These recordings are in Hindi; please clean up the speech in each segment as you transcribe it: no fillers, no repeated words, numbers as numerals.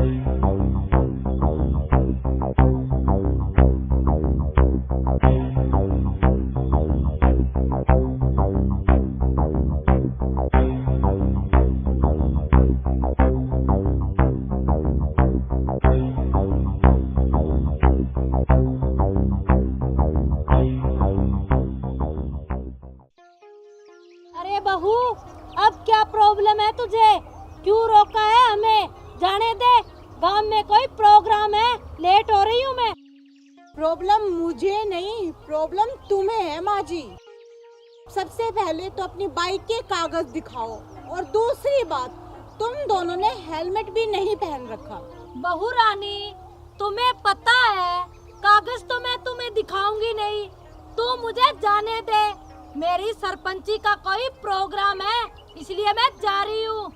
अरे बहू, अब क्या प्रॉब्लम है तुझे? क्यों रोका है हमें? जाने दे, गांव में कोई प्रोग्राम है, लेट हो रही हूँ मैं। प्रॉब्लम मुझे नहीं, प्रॉब्लम तुम्हें है माँ जी। सबसे पहले तो अपनी बाइक के कागज दिखाओ, और दूसरी बात, तुम दोनों ने हेलमेट भी नहीं पहन रखा। बहू रानी, तुम्हें पता है कागज तो मैं तुम्हें दिखाऊंगी नहीं, तू मुझे जाने दे। मेरी सरपंची का कोई प्रोग्राम है, इसलिए मैं जा रही हूँ।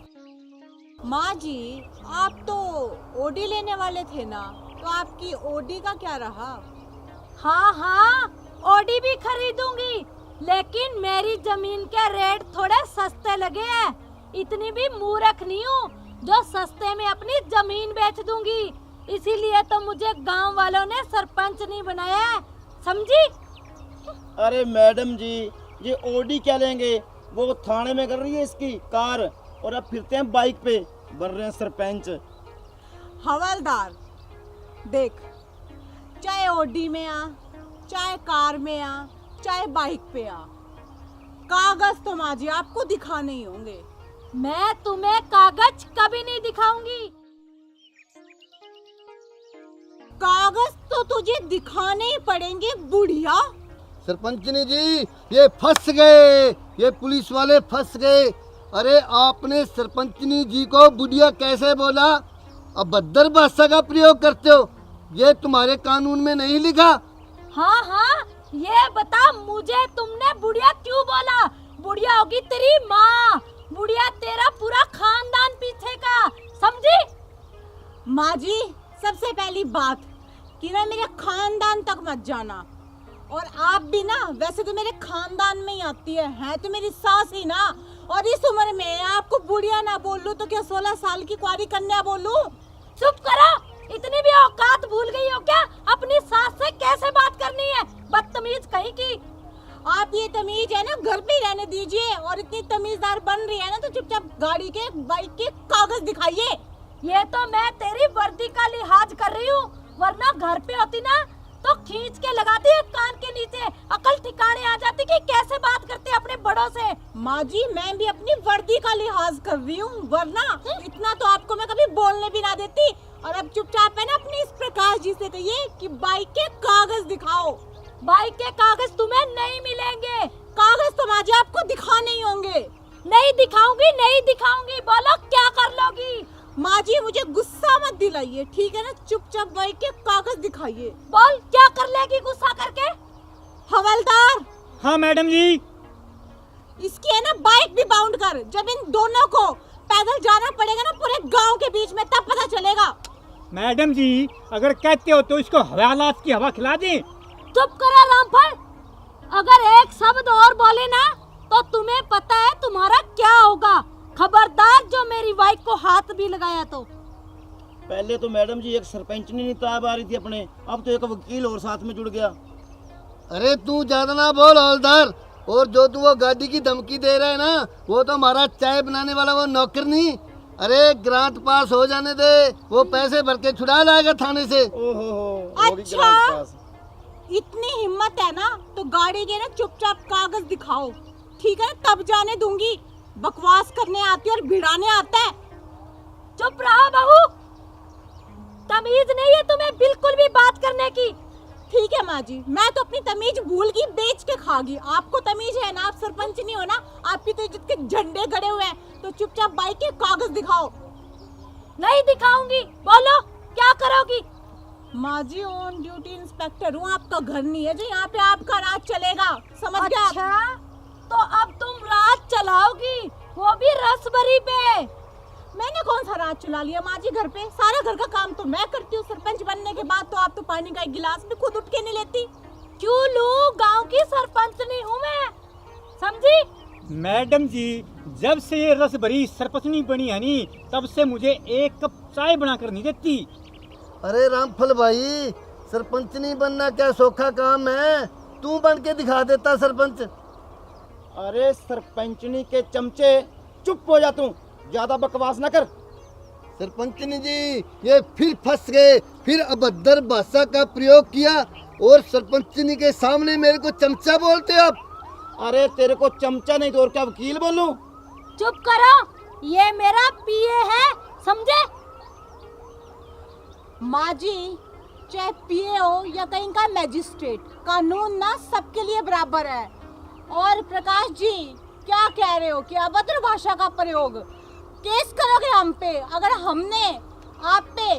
माँ जी, आप तो ओडी लेने वाले थे ना, तो आपकी ओडी का क्या रहा? हाँ हाँ, ओडी भी खरीदूंगी, लेकिन मेरी जमीन के रेट थोड़े सस्ते लगे हैं। इतनी भी मूर्ख नहीं हूँ जो सस्ते में अपनी जमीन बेच दूंगी। इसीलिए तो मुझे गांव वालों ने सरपंच नहीं बनाया है, समझी? अरे मैडम जी, ये ओडी क्या लेंगे, वो थाने में कर रही है इसकी कार, और अब फिरते हैं बाइक पे, बन रहे हैं सरपंच। हवलदार देख, चाहे ओडी में आ, चाहे कार में आ, चाहे बाइक पे आ, कागज तो माँ जी आपको दिखाने ही होंगे। मैं तुम्हें कागज कभी नहीं दिखाऊंगी। कागज तो तुझे दिखाने ही पड़ेंगे बुढ़िया। सरपंचनी जी, ये फंस गए, ये पुलिस वाले फंस गए। अरे आपने सरपंचनी जी को बुढ़िया कैसे बोला? अब भद्दर भाषा का प्रयोग करते हो, ये तुम्हारे कानून में नहीं लिखा। हाँ हाँ, ये बता मुझे, तुमने बुढ़िया क्यों बोला? बुढ़िया होगी तेरी माँ, बुढ़िया तेरा पूरा खानदान पीछे का, समझी? माँ जी, सबसे पहली बात कि ना मेरे खानदान तक मत जाना, और आप भी ना वैसे तो मेरे खानदान में ही आती है तो मेरी सास ही ना, और इस उम्र में आपको बुढ़िया ना बोलूं तो क्या 16 साल की कुंवारी कन्या बोलूं? चुप करो, इतनी भी औकात भूल गई हो क्या? अपनी सास से कैसे बात करनी है, बदतमीज कहीं की। आप ये तमीज है ना घर पे ही रहने दीजिए, और इतनी तमीजदार बन रही है ना तो चुपचाप गाड़ी के बाइक के कागज दिखाइए। ये तो मैं तेरी वर्दी का लिहाज कर रही हूँ, वरना घर पे होती ना तो खींच के लगाती है कान के नीचे, अकल ठिकाने आ जाती कि कैसे बात करते हैं अपने बड़ों से। माँ जी, मैं भी अपनी वर्दी का लिहाज कर रही हूँ, वरना इतना तो आपको मैं कभी बोलने भी ना देती। और अब चुपचाप है ना अपनी इस प्रकाश जी से कहिए कि बाइक के कागज दिखाओ। बाइक के कागज तुम्हें नहीं मिलेंगे। कागज तो माँ जी आपको दिखाने ही होंगे। नहीं दिखाऊंगी, नहीं दिखाऊंगी, बोलो क्या कर लोगी? माँ जी, मुझे गुस्सा मत दिलाइए, ठीक है ना? चुपचाप बाइक के कागज दिखाइए। बोल क्या कर लेगी गुस्सा करके? हवलदार। हाँ मैडम जी। इसकी है ना बाइक भी बाउंड कर, जब इन दोनों को पैदल जाना पड़ेगा ना पूरे गांव के बीच में, तब पता चलेगा। मैडम जी, अगर कहते हो तो इसको हवालात की हवा खिला दें। चुप करो रामफल, अगर एक शब्द और बोले ना तो तुम्हें पता है तुम्हारा क्या होगा। खबरदार जो मेरी बाइक को हाथ भी लगाया तो। पहले तो मैडम जी एक सरपंचनी नहीं ताब आ रही थी अपने, अब तो एक वकील और साथ में जुड़ गया। अरे तू ज्यादा ना बोल हवलदार, और जो तू वो गाड़ी की धमकी दे रहा है ना, वो तो हमारा चाय बनाने वाला वो नौकर नहीं। अरे ग्रांट पास हो जाने दे, वो पैसे भर के छुड़ा लाएगा थाने से। अच्छा, इतनी हिम्मत है ना तो गाड़ी के ना चुपचाप कागज दिखाओ, ठीक है? तब जाने दूंगी। बकवास करने आती है और भिड़ाने आता है। चुप रहो बहू, तमीज नहीं है तुम्हें बिल्कुल भी बात करने की। ठीक है माँ जी, मैं तो अपनी तमीज भूल गई, बेच के खा गई। आपको तमीज है ना, आप सरपंच नहीं हो ना, आपकी तो इज्जत के झंडे गड़े हुए हैं। तो चुपचाप बाइक के कागज दिखाओ। नहीं दिखाऊंगी, बोलो क्या करोगी? माँ जी, ऑन ड्यूटी इंस्पेक्टर हूँ, आपका घर नहीं है जो यहाँ पे आपका राज चलेगा, समझ गए? अच्छा, तो अब तुम राज चलाओगी, वो भी रसभरी पे। मैंने कौन सा राज चला लिया माँ जी घर पे? सारा घर का काम तो मैं करती हूँ। सरपंच बनने के बाद तो आप तो पानी का एक गिलास भी खुद उठ के नहीं लेती। क्यों लूं, गांव की सरपंच नहीं हूँ मैं, समझी? मैडम जी, जब से ये रस भरी सरपंचनी बनी है नी, तब से मुझे एक कप चाय बना कर नहीं देती। अरे रामफल भाई, सरपंचनी बनना क्या सौखा काम है? तू बन के दिखा देता सरपंच। अरे सरपंचनी के चमचे, चुप हो जा तू, ज्यादा बकवास ना कर। सरपंचनी जी, ये फिर फंस गए, फिर अभद्र भाषा का प्रयोग किया और सरपंचनी के सामने मेरे को चमचा बोलते हो आप। अरे तेरे को चमचा नहीं तो और क्या वकील बोलूं? चुप करो, ये मेरा पीए है, समझे? माँ जी, चाहे पीए हो या कहीं का मैजिस्ट्रेट, कानून ना सबके लिए बराबर है। और प्रकाश जी, क्या कह रहे हो कि अभद्र भाषा का प्रयोग? केस करोगे हम पे? अगर हमने आप पे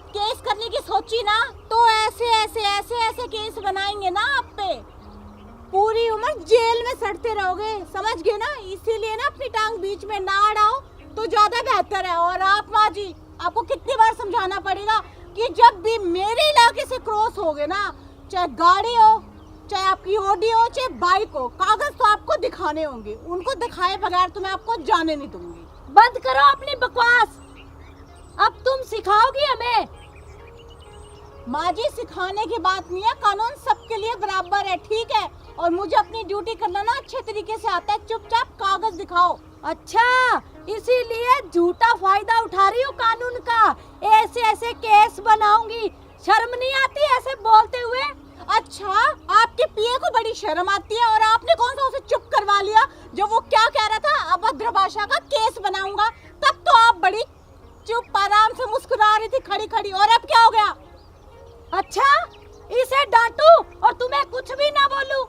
केस करने की सोची ना, तो ऐसे ऐसे ऐसे ऐसे केस बनाएंगे ना आप पे, पूरी उम्र जेल में सड़ते रहोगे, समझ गए ना? इसीलिए ना अपनी टांग बीच में ना अड़ाओ तो ज्यादा बेहतर है। और आप माँ जी, आपको कितनी बार समझाना पड़ेगा कि जब भी मेरे इलाके से क्रॉस होगे ना, चाहे गाड़ी हो, चाहे आपकी ओडी हो, चाहे बाइक हो, कागज तो आपको दिखाने होंगे। उनको दिखाए बगैर तो मैं आपको जाने नहीं दूंगी। बंद करो अपनी बकवास, अब तुम सिखाओगी हमें। माँ जी, सिखाने की बात नहीं है, कानून सबके लिए बराबर है, ठीक है? और मुझे अपनी ड्यूटी करना ना अच्छे तरीके से आता है। चुपचाप कागज दिखाओ। अच्छा, इसीलिए झूठा फायदा उठा रही हो कानून का। ऐसे ऐसे केस बनाऊंगी, शर्म नहीं आती ऐसे बोलते हुए? अच्छा, आपके पीए को बड़ी शर्म आती है और आपने कौन सा उसे चुप करवा लिया जो वो क्या कह रहा था, अभद्र भाषा का केस बनाऊंगा? तब तो आप बड़ी चुप आराम से मुस्कुरा रही थी खड़ी खड़ी, और अब क्या हो गया? अच्छा, इसे डांटू और तुम्हें कुछ भी ना बोलूं?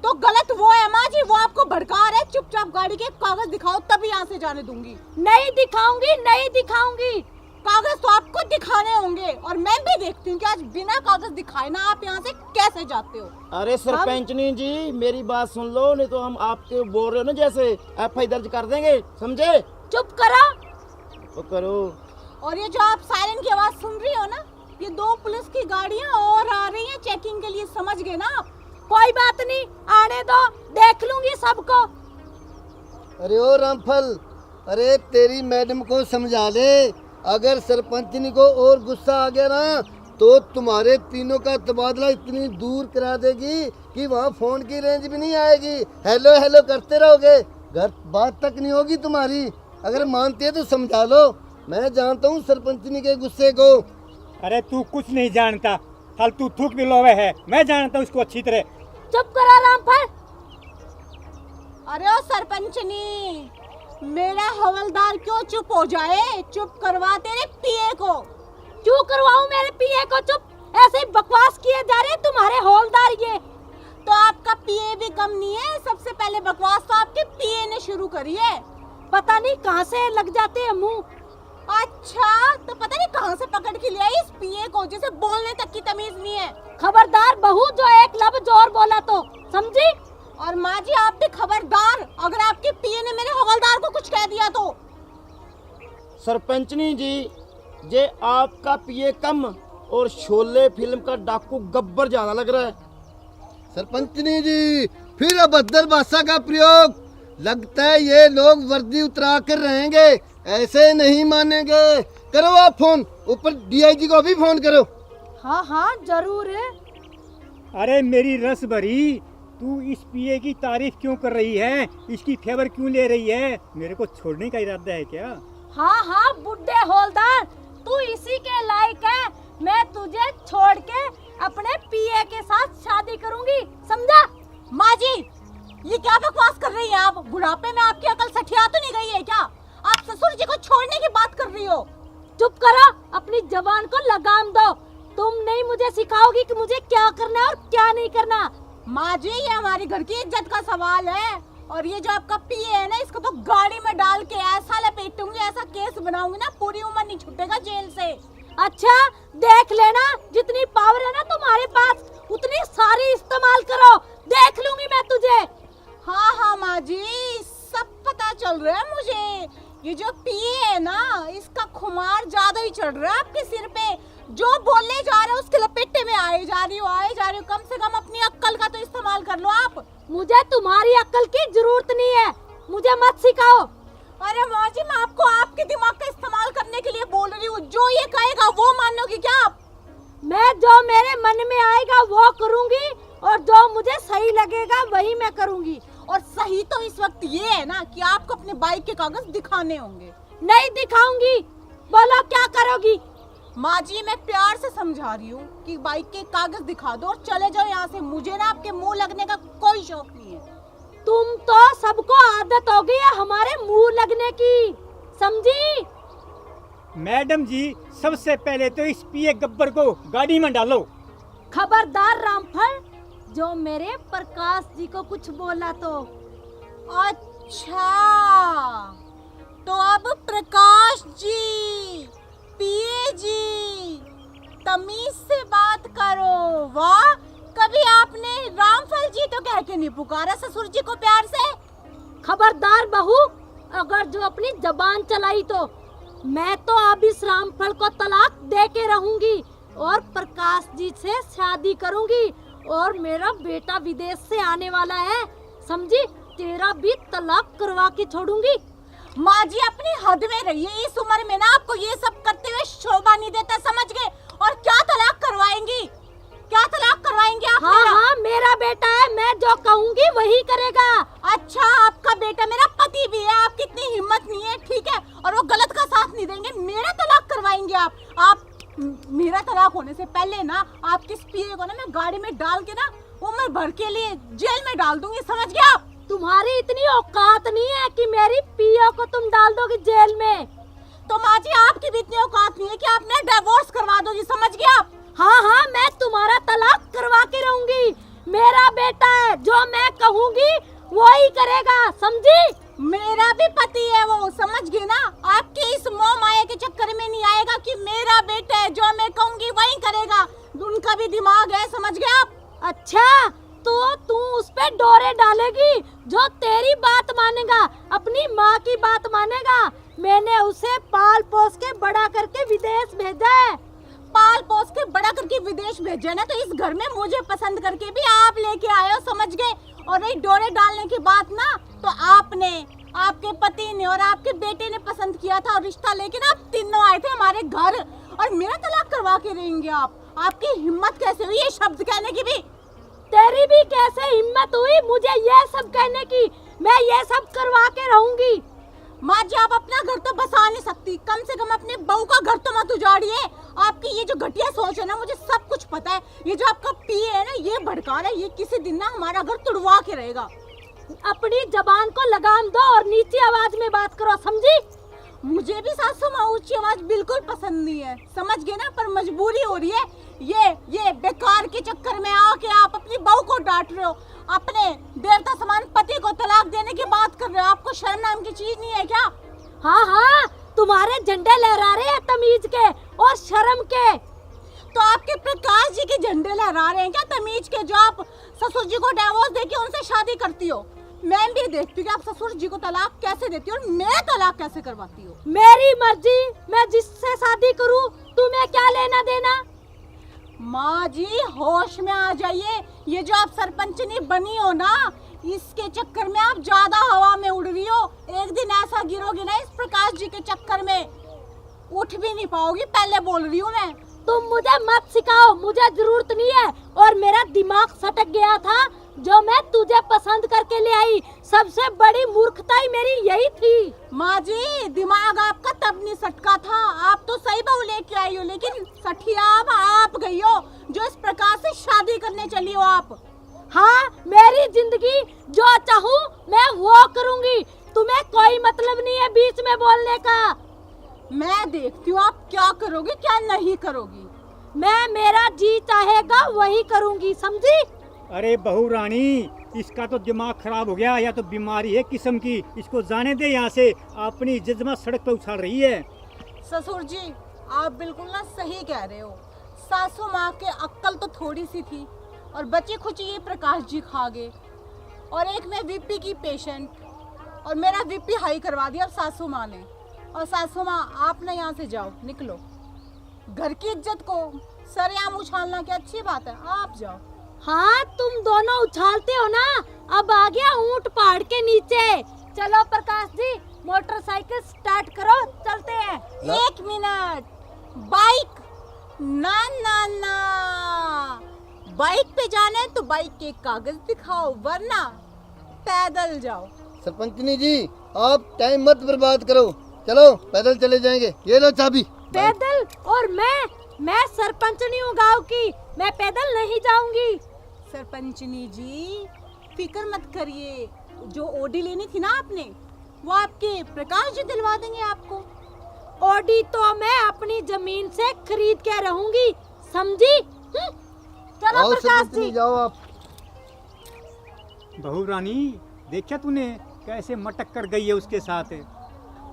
तो गलत वो है माँ जी, वो आपको भड़का रहे। चुपचाप गाड़ी के कागज दिखाओ, तभी यहाँ से जाने दूंगी। नहीं दिखाऊंगी, नहीं दिखाऊंगी। कागज तो आपको दिखाने होंगे, और मैं भी देखती हूँ कि आज बिना कागज दिखाए ना आप यहाँ से कैसे जाते हो। अरे सरपंचनी जी, मेरी बात सुन लो, नहीं तो हम आपके बोल रहे हो ना जैसे एफआई दर्ज कर देंगे, समझे? चुप करो। तो करो। और ये जो आप सायरन की आवाज सुन रही हो ना, ये 2 पुलिस की गाड़ियाँ और आ रही हैं चेकिंग के लिए, समझ गए ना आप? कोई बात नहीं, आने दो, देख लूंगी सबको। अरे ओ रामफल, अरे तेरी मैडम को समझा ले, अगर सरपंचनी को और गुस्सा आ गया ना, तो तुम्हारे तीनों का तबादला इतनी दूर करा देगी कि वहाँ फोन की रेंज भी नहीं आएगी। हेलो हेलो करते रहोगे, घर बात तक नहीं होगी तुम्हारी। अगर मानते है तो समझा लो, मैं जानता हूँ सरपंचनी के गुस्से को। अरे तू कुछ नहीं जानता, फालतू थूक भी लोवे है, मैं जानता हूँ इसको अच्छी तरह। चुप करो रामफल। अरे ओ सरपंचनी, मेरा हवलदार क्यों चुप हो जाए? चुप करवा तेरे पीए को। क्यों करवाऊं मेरे पीए को चुप? ऐसे ही बकवास किए जा रहे हैं तुम्हारे हवलदार ये। तो आपका पीए भी कम नहीं है, सबसे पहले बकवास तो आपके पीए ने शुरू करी है। पता नहीं कहां से लग जाते हैं मुंह। अच्छा, तो पता नहीं कहां से पकड़ के लिया इस पीए को, जिसे बोलने तक की तमीज नहीं है। खबरदार बहू, जो एक लफ्ज और बोला तो, समझी? और माँ जी, आप भी खबरदार, अगर आपके पीए ने मेरे हवलदार को कुछ कह दिया तो। सरपंचनी जी, ये आपका पीए कम और शोले फिल्म का डाकू गब्बर ज्यादा लग रहा है। सरपंचनी जी, फिर अभद्र भाषा का प्रयोग। लगता है ये लोग वर्दी उतरा कर रहेंगे, ऐसे नहीं मानेंगे। करो आप फोन, ऊपर डीआईजी को भी फोन करो। हाँ हाँ जरूर है। अरे मेरी रस भरी, तू इस पीए की तारीफ क्यों कर रही है? इसकी फेवर क्यों ले रही है? मेरे को छोड़ने का इरादा है क्या? हाँ हाँ बुड्ढे हवलदार, तू इसी के लायक है। मैं तुझे छोड़ के अपने पीए के साथ शादी करूंगी, समझा? माँ जी, ये क्या बकवास कर रही हैं आप? बुढ़ापे में आपकी अकल सठिया तो नहीं गई है क्या? आप ससुर जी को छोड़ने की बात कर रही हो। चुप करो, अपनी जबान को लगाम दो। तुम नहीं मुझे सिखाओगी कि मुझे क्या करना है और क्या नहीं करना। माँ जी, ये हमारी घर की इज्जत का सवाल है। और ये जो आपका पीए है ना, इसको तो गाड़ी में डाल के ऐसा लपेटूंगी, ऐसा केस बनाऊंगी ना, पूरी उम्र नहीं छूटेगा जेल से। अच्छा, देख लेना, जितनी पावर है ना तुम्हारे पास, उतनी सारी इस्तेमाल करो। देख लूंगी मैं तुझे। हाँ हाँ माँ जी, सब पता चल रहा है मुझे। ये जो पीए है ना, इसका खुमार ज्यादा ही चढ़ रहा है आपके सिर पे। जो बोलने जा रहे हो उसके लपेटे में आए जा रही हो। कम से कम अपनी अक्ल का तो इस्तेमाल कर लो आप। मुझे तुम्हारी अक्ल की जरूरत नहीं है। मुझे मत सिखाओ। अरे माँ जी, मैं आपको आपके दिमाग का इस्तेमाल करने के लिए बोल रही हूँ। जो ये कहेगा वो मानोगी क्या आप? मैं जो मेरे मन में आएगा वो करूंगी और जो मुझे सही लगेगा वही मैं करूंगी। और सही तो इस वक्त ये है ना कि आपको अपने बाइक के कागज दिखाने होंगे। नहीं दिखाऊंगी। बोलो क्या करोगी? माँ जी, मैं प्यार से समझा रही हूँ कि बाइक के कागज दिखा दो और चले जाओ यहाँ से। मुझे ना आपके मुंह लगने का कोई शौक नहीं है। तुम तो सबको आदत हो गई है हमारे मुंह लगने की, समझी? मैडम जी, सबसे पहले तो इस पिए गब्बर को गाड़ी में डालो। खबरदार रामफल, जो मेरे प्रकाश जी को कुछ बोला तो। अच्छा, तो अब प्रकाश जी, पिए जी, तमीज से बात करो। वाह, कभी आपने रामफल जी तो कह के नहीं पुकारा ससुर जी को प्यार से? खबरदार बहू, अगर जो अपनी जबान चलाई तो मैं तो अब इस रामफल को तलाक दे के रहूंगी और प्रकाश जी से शादी करूंगी। और मेरा बेटा विदेश से आने वाला है, समझी? तेरा भी तलाक करवा के छोड़ूंगी। माँ जी, अपनी हद में रहिए। इस उम्र में ना आपको ये सब करते हुए शोभा नहीं देता, समझ गए? और क्या तलाक करवाएंगी? क्या तलाक करवाएंगे आप? हाँ हाँ, मेरा बेटा है, मैं जो कहूँगी वही करेगा। अच्छा, आपका बेटा मेरा पति भी है। आपकी इतनी हिम्मत नहीं है, ठीक है? और वो गलत का साथ नहीं देंगे। मेरा तलाक करवाएंगे आप? मेरा तलाक होने से पहले ना आपके इस पिए को ना मैं गाड़ी में डाल के ना उम्र भर के लिए जेल में डाल दूंगी, समझ गए आप? तुम्हारी इतनी औकात नहीं है कि मेरी पिया को तुम डाल दोगी जेल में। तो माँ जी, आपकी भी इतनी औकात नहीं है कि आपने डिवोर्स करवा दोगी, समझ गए आप? हाँ हाँ, मैं तुम्हारा तलाक करवा के रहूंगी। मेरा बेटा है, जो मैं कहूँगी वो ही करेगा, समझी? मेरा भी पति है वो, समझ गए ना? आपके इस मोह माया के चक्कर में नहीं आएगा कि मेरा बेटा है, जो मैं कहूँगी वही करेगा। उनका भी दिमाग है, समझ गए आप? अच्छा, तो तू उस पे डोरे डालेगी जो तेरी बात मानेगा, अपनी माँ की बात मानेगा। मैंने उसे पाल पोस के बड़ा करके विदेश भेजा है। पाल पोस के बड़ा करके विदेश भेजा ना, तो इस घर में मुझे पसंद करके भी आप लेके आए हो, समझ गए? और नहीं, डोरे डालने की बात ना, तो आपने, आपके पति ने और आपके बेटे ने पसंद किया था और रिश्ता लेके ना आप तीनों आए थे हमारे घर, और मेरा तलाक करवा के रहेंगे आप? आपकी हिम्मत कैसे हुई ये शब्द कहने की भी? तेरी भी कैसे हिम्मत हुई मुझे ये सब कहने की? मैं ये सब करवा के रहूंगी। माँ जी, आप अपना घर तो बसा नहीं सकती, कम से कम अपने बहू का घर तो मत उजाड़िए। आपकी ये जो घटिया सोच है ना, मुझे सब कुछ पता है। ये जो आपका पिए है ना, ये भड़का रहा है, ये किसी दिन ना हमारा घर तुड़वा के रहेगा। अपनी जबान को लगाम दो और नीची आवाज में बात करो, समझी? मुझे भी सासू माँ ऊंची आवाज बिल्कुल पसंद नहीं है, समझ गए ना? पर मजबूरी हो रही है। ये बेकार के चक्कर में आके आप अपनी बहू को डांट रहे हो, अपने देवता समान पति को तलाक देने की बात कर रहे हो। आपको शर्म नाम की चीज नहीं है क्या? हाँ हाँ, तुम्हारे झंडे लहरा रहे हैं तमीज के और शर्म के। तो आपके प्रकाश जी के झंडे लहरा रहे हैं क्या तमीज के, जो आप ससुर जी को डिवोर्स देके उनसे शादी करती हो? मैं भी देखती हूँ कि आप ससुर जी को तलाक कैसे देती हो और मैं तलाक कैसे करवाती हो। मेरी मर्जी, मैं जिससे शादी करूँ, तुम्हें क्या लेना देना? माँ जी, होश में आ जाइए। ये जो आप सरपंचनी बनी हो ना, इसके चक्कर में आप ज्यादा हवा में उड़ रही हो। एक दिन ऐसा गिरोगी ना इस प्रकाश जी के चक्कर में, उठ भी नहीं पाओगी। पहले बोल रही हूँ मैं। तुम मुझे मत सिखाओ, मुझे जरूरत नहीं है। और मेरा दिमाग सटक गया था जो मैं तुझे पसंद करके ले आई। सबसे बड़ी मूर्खता ही मेरी यही थी। माँ जी, दिमाग आपका तब नहीं सटका था, आप तो सही बहू लेके आई हो, लेकिन सठिया आप गई हो जो इस प्रकार से शादी करने चली हो आप। हाँ, मेरी जिंदगी जो चाहूँ मैं वो करूँगी, तुम्हें कोई मतलब नहीं है बीच में बोलने का। मैं देखती हूँ आप क्या करोगी क्या नहीं करोगी। मैं, मेरा जी चाहेगा वही करूँगी, समझी? अरे बहू रानी, इसका तो दिमाग खराब हो गया, या तो बीमारी है किस्म की। इसको जाने दे यहाँ से, अपनी जज्बा सड़क पे उछाल रही है। ससुर जी, आप बिल्कुल ना सही कह रहे हो। सासू माँ के अक्ल तो थोड़ी सी थी और बची खुची ये प्रकाश जी खा गए। और एक मैं वीपी की पेशेंट, और मेरा वीपी हाई करवा दिया अब सासू माँ ने। और सासू माँ, आप ना यहाँ से जाओ, निकलो। घर की इज्जत को सरेआम उछालना क्या अच्छी बात है? आप जाओ। हाँ, तुम दोनों उछालते हो ना। अब आ गया ऊंट पहाड़ के नीचे। चलो प्रकाश जी, मोटरसाइकिल स्टार्ट करो, चलते हैं। 1 मिनट, बाइक ना ना ना, बाइक पे जाना है तो बाइक के कागज दिखाओ, वरना पैदल जाओ। सरपंचनी जी आप टाइम मत बर्बाद करो, चलो पैदल चले जाएंगे। ये लो चाबी। पैदल? और मैं सरपंच नहीं हूँ गाँव की, मैं पैदल नहीं जाऊंगी। सरपंचनी जी फिक्र मत करिए, जो ओडी लेनी थी ना आपने, वो आपके प्रकाश जी दिलवा देंगे आपको। ओडी तो मैं अपनी जमीन से खरीद के रहूंगी, समझी? चलो आओ प्रकाश सरपंचनी जी। जाओ आप। बहू रानी, देखा तूने कैसे मटक कर गई है उसके साथ?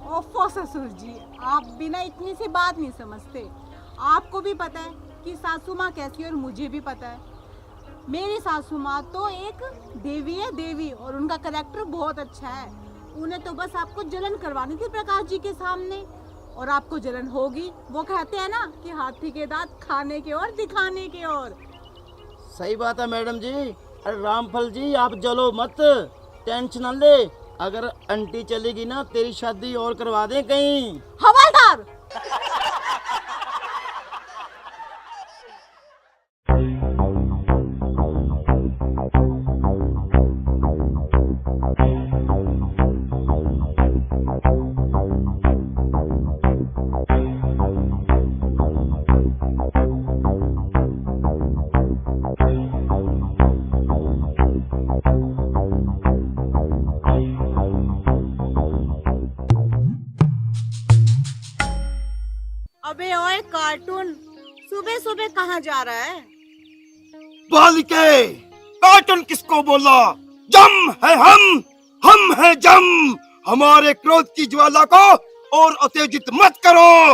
ओफो ससुर जी, आप बिना इतनी सी बात नहीं समझते। आपको भी पता है कि सासू माँ कैसी है और मुझे भी पता है। मेरी सासू माँ तो एक देवी है, देवी, और उनका कैरेक्टर बहुत अच्छा है। उन्हें तो बस आपको जलन करवानी थी प्रकाश जी के सामने, और आपको जलन होगी। वो कहते हैं ना कि हाथी के दांत खाने के और दिखाने के और। सही बात है मैडम जी। अरे रामफल जी आप जलो मत, टेंशन न ले। अगर आंटी चलेगी ना तेरी शादी और करवा दें कहीं। हवलदार! अबे ओए कार्टून, सुबह सुबह कहाँ जा रहा है? बालिके, कार्टून किसको बोला? जम है हम है जम। हमारे क्रोध की ज्वाला को और उत्तेजित मत करो।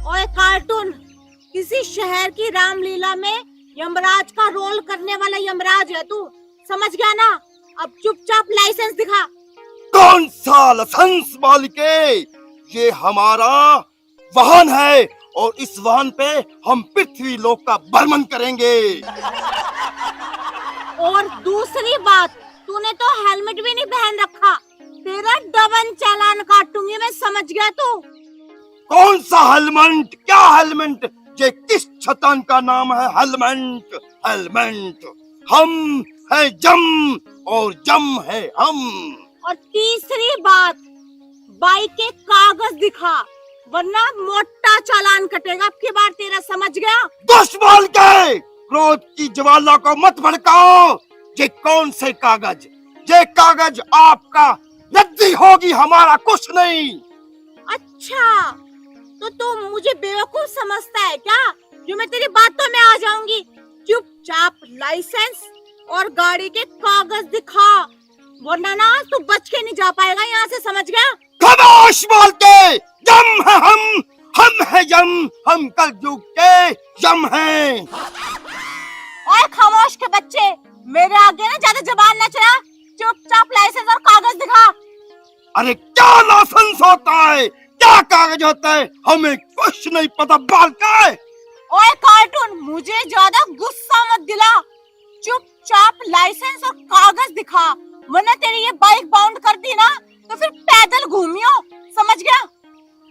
ओए कार्टून, किसी शहर की रामलीला में यमराज का रोल करने वाला यमराज है तू, समझ गया ना? अब चुपचाप लाइसेंस दिखा। कौन सा लाइसेंस बालिके? ये हमारा वाहन है और इस वाहन पे हम पृथ्वी लोक का भ्रमण करेंगे। और दूसरी बात, तूने तो हेलमेट भी नहीं पहन रखा। तेरा डबल चालान काटूंगी मैं, समझ गया तू? कौन सा हेलमेट? क्या हेलमेट? ये किस शैतान का नाम है हेलमेट? हेलमेट हम है जम और जम है हम। और तीसरी बात, बाइक के कागज दिखा, वरना मोटा चालान कटेगा अब की बार तेरा, समझ गया? दुश्मन के क्रोध की ज्वाला को मत भड़काओ। ये कौन से कागज? ये कागज आपका रद्दी होगी, हमारा कुछ नहीं। अच्छा, तो तू मुझे बेवकूफ समझता है क्या, जो मैं तेरी बातों में आ जाऊंगी? चुपचाप लाइसेंस और गाड़ी के कागज दिखा, वरना ना तू बच के नहीं जा पाएगा यहाँ से, समझ गया? खामोश बोलते, यम है हम है यम, हम कल युग के यम हैं। ओए खामोश के बच्चे, मेरे आगे ना ज्यादा जबान न चला। चुपचाप लाइसेंस और कागज दिखा। अरे क्या लाइसेंस होता है, क्या कागज होता है, हमें कुछ नहीं पता बालका। ओए कार्टून, मुझे ज्यादा गुस्सा मत दिला। चुपचाप लाइसेंस और कागज दिखा, वरना तेरी ये बाइक बाउंड कर दी ना तो फिर पैदल घूमियो, समझ गया?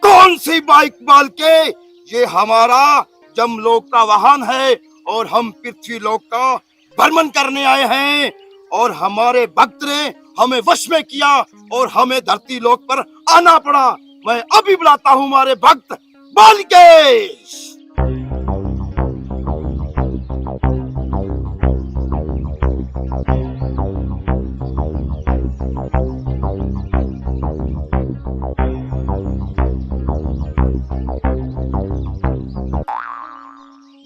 कौन सी बाइक बालके? ये हमारा जमलोक का वाहन है और हम पृथ्वी लोक का भ्रमण करने आए हैं, और हमारे भक्त ने हमें वश में किया और हमें धरती लोक पर आना पड़ा। मैं अभी बुलाता हूँ हमारे भक्त बालके।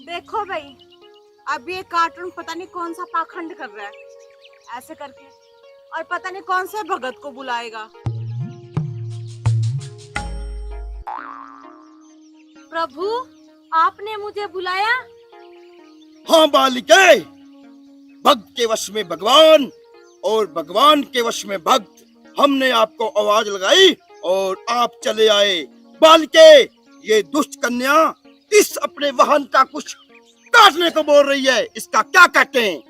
देखो भाई, अब ये कार्टून पता नहीं कौन सा पाखंड कर रहा है ऐसे करके, और पता नहीं कौन से भगत को बुलाएगा। प्रभु, आपने मुझे बुलाया? हाँ बालिके, भक्त के वश में भगवान और भगवान के वश में भक्त। हमने आपको आवाज लगाई और आप चले आए। बालिके, ये दुष्ट कन्या इस अपने वाहन का कुछ काटने को बोल रही है, इसका क्या कहते हैं?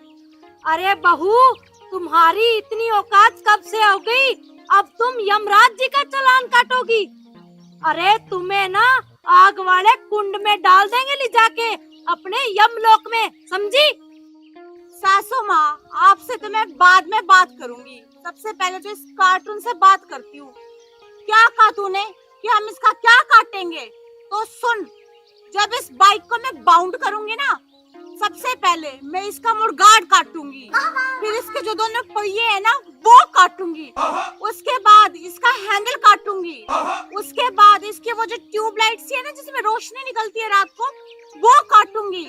अरे बहू, तुम्हारी इतनी औकात कब से हो गई? अब तुम यमराज जी का चालान काटोगी। अरे तुम्हें ना आग वाले कुंड में डाल देंगे ले जाके अपने यमलोक में, समझी? सासू माँ, आपसे तो मैं बाद में बात करूंगी। सबसे पहले तो इस कार्टून से बात करती हूँ। क्या कहा तूने कि हम इसका क्या काटेंगे? तो सुन, जब इस बाइक को मैं बाउंड करूंगी ना, सबसे पहले मैं इसका मुड़गार्ड काटूंगी, फिर इसके जो दोनों पहिए है ना वो काटूंगी, उसके बाद इसका हैंडल काटूंगी, उसके बाद इसके वो जो ट्यूबलाइट्स है ना जिसमें रोशनी निकलती है रात को, वो काटूंगी,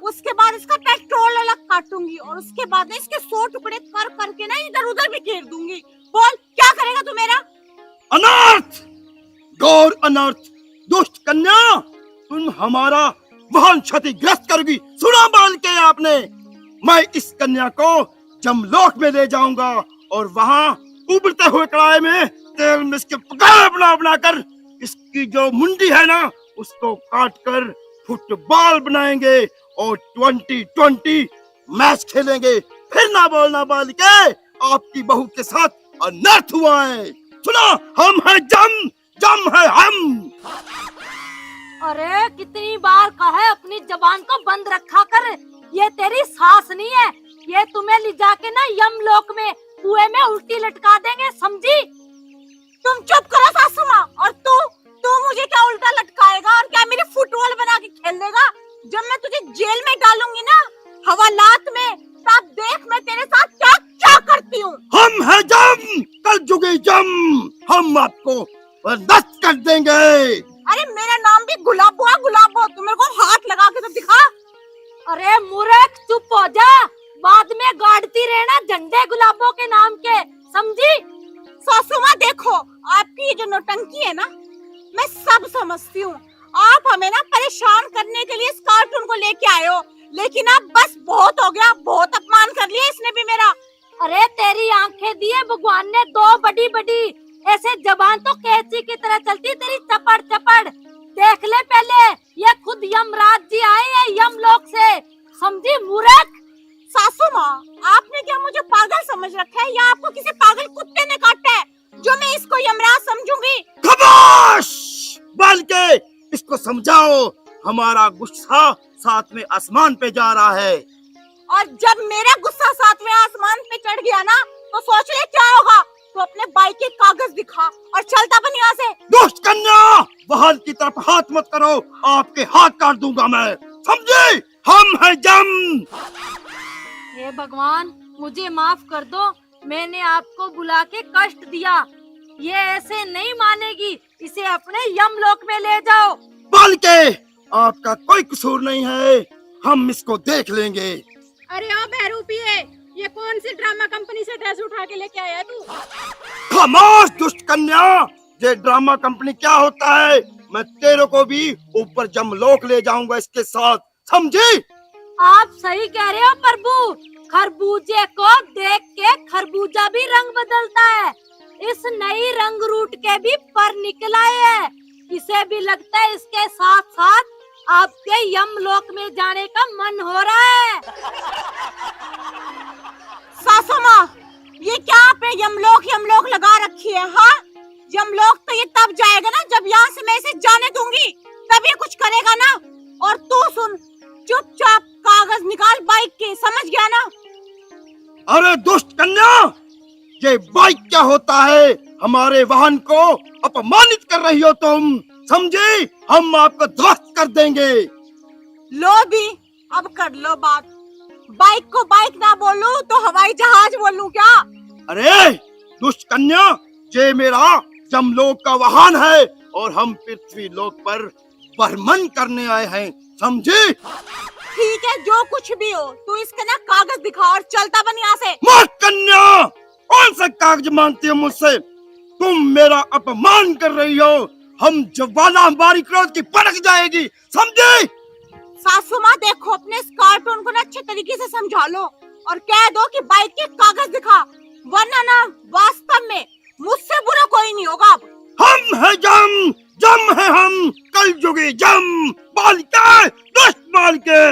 उसके बाद इसका पेट्रोल अलग काटूंगी और उसके बाद इसके 100 टुकड़े कर करके ना इधर उधर बिखेर दूंगी। बोल क्या करेगा तू मेरा? अनर्थ, घोर अनर्थ, दुष्ट कन्या, तुम हमारा वाहन क्षतिग्रस्त करोगी। सुना बाल के आपने? मैं इस कन्या को जमलोक में ले जाऊंगा और वहाँ उबलते हुए कढ़ाई में तेल में इसके पकाए बना बना कर इसकी जो मुंडी है ना उसको काट कर फुटबॉल बनाएंगे और 2020 मैच खेलेंगे। फिर ना बोलना बाल के आपकी बहू के साथ अनर्थ हुआ है। सुना, हम हैं जम, जम है हम। अरे कितनी बार कहा अपनी जबान को बंद रखा कर, ये तेरी सास नहीं है, ये तुम्हें ले जाके ना यमलोक में कुएं में उल्टी लटका देंगे, समझी? तुम चुप करो सासू माँ। और तू मुझे क्या उल्टा लटकाएगा और क्या मेरी फुटबॉल बना के खेल देगा? जब मैं तुझे जेल में डालूंगी ना हवालात में, तब देख मैं तेरे साथ क्या क्या करती हूँ। हम हैं जम, कल जुगे जम, हम आपको बर्दाश्त कर देंगे। अरे मेरा नाम भी गुलाबो है, गुलाबो। तू मेरे को हाथ लगा के तो दिखा। अरे मूर्ख, चुप हो जा, बाद में गाड़ती रहना झंडे गुलाबों के नाम के, समझी? सासू माँ देखो, आपकी ये जो नौटंकी है ना मैं सब समझती हूँ। आप हमें ना परेशान करने के लिए इस कार्टून को लेके आए हो, लेकिन अब बस बहुत हो गया, बहुत अपमान कर लिया इसने भी मेरा। अरे तेरी आंखें दिए भगवान ने दो बड़ी बड़ी, ऐसे जबान तो कैंची की तरह चलती तेरी, चपड़ चपड़। देख ले पहले, ये खुद यमराज जी आए हैं यमलोक से, समझी मूर्ख? सासू माँ, आपने क्या मुझे पागल समझ रखा है या आपको किसी पागल कुत्ते ने काटा है जो मैं इसको यमराज समझूंगी? खमोश! बाल के इसको समझाओ, हमारा गुस्सा सातवें आसमान पे जा रहा है। और जब मेरा गुस्सा सातवें आसमान पे चढ़ गया ना तो सोच ले क्या होगा। तो अपने बाइक के कागज दिखा और चलता बन यहाँ से। दुष्ट कन्या, वाहन की तरफ हाथ मत करो, आपके हाथ काट दूंगा मैं, समझे? हम हैं जम। हे भगवान, मुझे माफ कर दो, मैंने आपको बुला के कष्ट दिया। ये ऐसे नहीं मानेगी, इसे अपने यमलोक में ले जाओ। बाल के आपका कोई कसूर नहीं है, हम इसको देख लेंगे। अरे ओ बहरूपी है, ये कौन सी ड्रामा कंपनी से ड्रेस उठा के लेके आया तू? खामोश दुष्ट कन्या, ये ड्रामा कंपनी क्या होता है? मैं तेरे को भी ऊपर जमलोक ले जाऊंगा इसके साथ, समझी? आप सही कह रहे हो प्रभु, खरबूजे को देख के खरबूजा भी रंग बदलता है। इस नई रंग रूट के भी पर निकल आए हैं, इसे भी लगता है इसके साथ साथ आपके यमलोक में जाने का मन हो रहा है। सासू माँ, ये क्या आपने यमलोक यमलोक लगा रखी है? हाँ, यमलोक तो ये तब जाएगा ना जब यहाँ से मैं इसे जाने दूंगी, तब ये कुछ करेगा ना। और तू सुन, चुपचाप कागज निकाल बाइक के, समझ गया ना? अरे दुष्ट कन्या, ये बाइक क्या होता है? हमारे वाहन को अपमानित कर रही हो तुम, समझी? हम आपको ध्वस्त कर देंगे। लो भी, अब कर लो बात। बाइक को बाइक ना बोलूं तो हवाई जहाज बोलूं क्या? अरे दुष्ट कन्या, ये मेरा जमलोक का वाहन है और हम पृथ्वी लोक पर भ्रमण करने आए हैं, समझी? ठीक है, जो कुछ भी हो, तू इसका ना कागज दिखा और चलता बन यहाँ से। मत कन्या, कौन सा कागज मांगती हो मुझसे? तुम मेरा अपमान कर रही हो, हम ज्वाला हमारी क्रोध की भड़क जाएगी, समझी? सासू माँ देखो, अपने इस कार्टून को ना अच्छे तरीके से समझा लो और कह दो कि बाइक के कागज दिखा, वरना ना वास्तव में मुझसे बुरा कोई नहीं होगा। अब हम है जम, जम है हम, कल जुगे जम, बाल के, दुष्ट बाल के।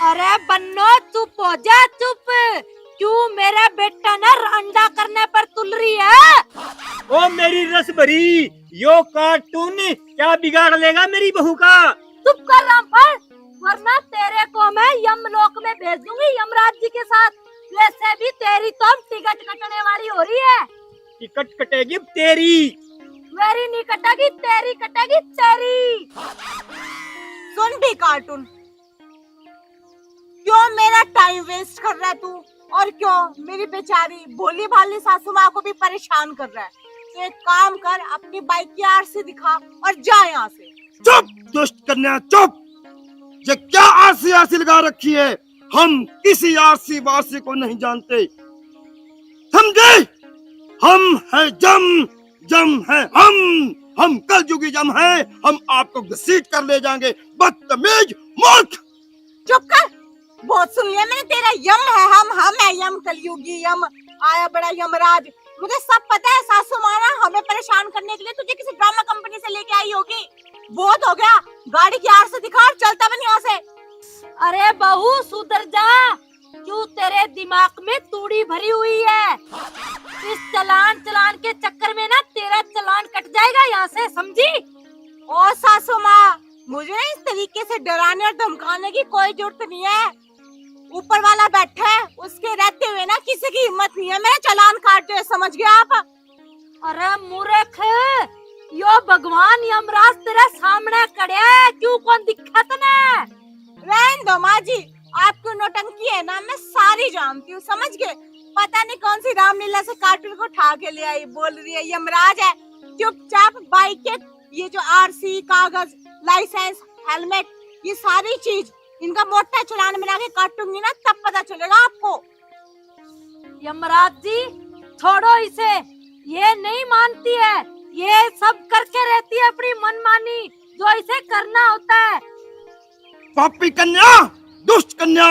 अरे बन्नो, चुप हो जा, चुप। क्यों मेरे बेटा ने अंडा करने पर तुल रही है? ओ मेरी रस भरी, यो कार्टून क्या बिगाड़ लेगा मेरी बहू का? चुप कर रामफल, वरना तेरे को मैं यमलोक में भेज दूंगी यमराज जी के साथ। वैसे भी तेरी तो टिकट कटने वाली हो रही है। टिकट कटेगी तेरी। मेरी नहीं कटेगी, तेरी कटेगी, तेरी। सुन भी कार्टून, क्यों मेरा टाइम वेस्ट कर रहा है तू? और क्यों मेरी बेचारी भोली भाली सासू माँ को भी परेशान कर रहा है? तो एक काम कर, अपनी बाइक की आरसी दिखा और जा यहाँ से। चुप दुष्ट कन्या चुप। ये क्या आरसी आरसी लगा रखी है? हम किसी आरसी वारसी को नहीं जानते, समझे? हम है जम, जम है हम कल युगी जम है। हम आपको घसीट कर ले जाएंगे, बदतमीज मूर्ख। चुप कर, बहुत सुन लिया मैंने तेरा। यम है हम है यम, कलयुगी यम, आया बड़ा यमराज। मुझे सब पता है, सासू माँ ना हमें परेशान करने के लिए तुझे किसी ड्रामा कंपनी से लेके आई होगी। बहुत हो गया, गाड़ी की आर से दिखा और चलता बन यहाँ से। अरे बहू सुधर जा, क्यों तेरे दिमाग में तूड़ी भरी हुई है? इस चलान के चक्कर में ना तेरा चलान कट जाएगा यहाँ से, समझी? ओ सासू माँ, मुझे इस तरीके से डराने और धमकाने की कोई जरूरत नहीं है। ऊपर वाला बैठा है, उसके रहते हुए ना किसी की हिम्मत नहीं है मेरा चलान काटते हुए, समझ गया आप? अरे मूर्ख, यो भगवान यमराज तेरे सामने खड़े है, क्यों कौन दिक्कत ने? रहने दो माँ जी, आपकी नौटंकी है ना मैं सारी जानती हूँ, समझ गए? पता नहीं कौन सी रामलीला से कार्टून को उठा के ले आई, बोल रही है यमराज है। चुपचाप बाइक के ये जो आरसी, कागज, लाइसेंस, हेलमेट, ये सारी चीज इनका मोटा चलान बना के काटूंगी ना, तब पता चलेगा आपको। यमराज जी छोड़ो इसे, ये नहीं मानती है, ये सब करके रहती है अपनी मनमानी, जो इसे करना होता है। पापी कन्या, दुष्ट कन्या,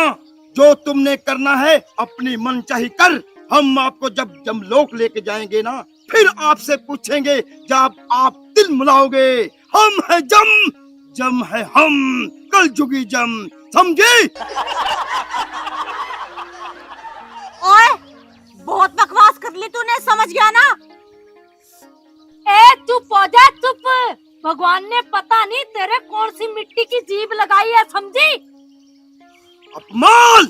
जो तुमने करना है अपनी मनचाही कर। हम आपको जब जमलोक लेके जाएंगे ना, फिर आपसे पूछेंगे जब आप दिल मिलाओगे। हम है जम, जम है हम, कल जुगी जम, समझे? ओए, बहुत बकवास कर ली तूने, समझ गया ना? ए चुप हो जा, चुप। भगवान ने पता नहीं तेरे कौन सी मिट्टी की जीभ लगाई है, समझी? अपमान,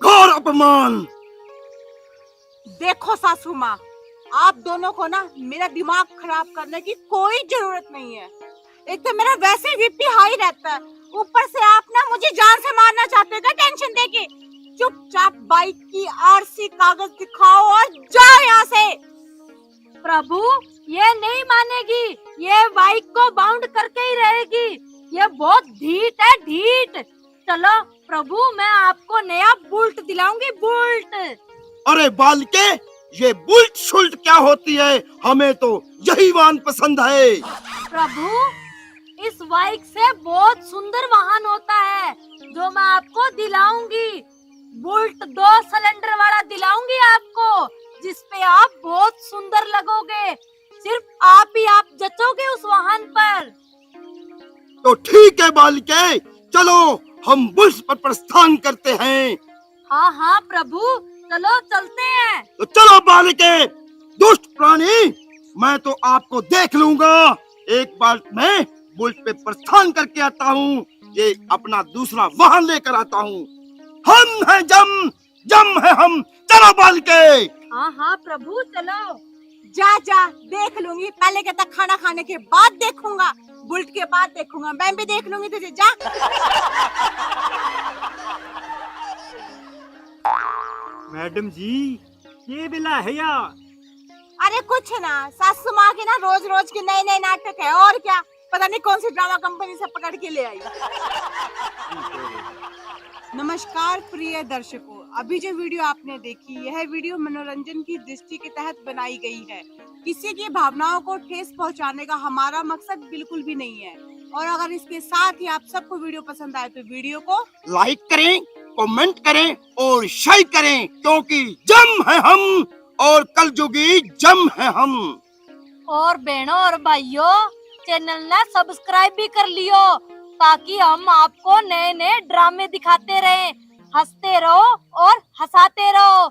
घोर अपमान। देखो सासू माँ, आप दोनों को ना मेरा दिमाग खराब करने की कोई जरूरत नहीं है। एक तो मेरा वैसे ही बीपी हाई रहता है, ऊपर से आप ना मुझे जान से मारना चाहते हो क्या टेंशन देके? चुपचाप बाइक की आरसी, कागज दिखाओ और जाओ यहाँ से। प्रभु ये नहीं मानेगी, ये बाइक को बाउंड करके ही रहेगी, ये बहुत ढीठ है, ढीठ। चलो प्रभु, मैं आपको नया बुल्ट दिलाऊंगी, बुल्ट। अरे बालके, ये बुल्ट शुल्ट क्या होती है? हमें तो यही वाहन पसंद है। प्रभु इस बाइक से बहुत सुंदर वाहन होता है, जो मैं आपको दिलाऊंगी। बुल्ट 2 सिलेंडर वाला दिलाऊंगी आपको, जिसपे आप बहुत सुंदर लगोगे। सिर्फ आप ही आप जचोगे उस वाहन पर। तो ठीक है बालिके, चलो हम बुल्ट पर प्रस्थान करते हैं। हाँ हाँ प्रभु, चलो चलते हैं। तो चलो बालिके, दुष्ट प्राणी, मैं तो आपको देख लूंगा। एक बार मैं बुल्ट पे प्रस्थान करके आता हूँ, ये अपना दूसरा वाहन लेकर आता हूँ। हम है जम, जम है हम, चलो बालिके। हाँ हाँ प्रभु चलो। जा जा, देख लूंगी। पहले कहता खाना खाने के बाद देखूंगा, बुल्ट के बाद देखूंगा। मैं भी देख लूंगी तुझे, जा। मैडम जी, ये बिला है या? अरे कुछ ना, सासू माँ के ना रोज रोज के नए नए नाटक है, और क्या। पता नहीं कौन सी ड्रामा कंपनी से पकड़ के ले आई। नमस्कार प्रिय दर्शकों, अभी जो वीडियो आपने देखी, यह वीडियो मनोरंजन की दृष्टि के तहत बनाई गई है। किसी की भावनाओं को ठेस पहुंचाने का हमारा मकसद बिल्कुल भी नहीं है। और अगर इसके साथ ही आप सबको वीडियो पसंद आए तो वीडियो को लाइक करें, कमेंट करें और शेयर करें, क्योंकि जम है हम और कल जुगी जम है हम। और बहनों और भाइयों, चैनल ना सब्सक्राइब भी कर लियो, ताकि हम आपको नए नए ड्रामे दिखाते रहें। हंसते रहो और हंसाते रहो।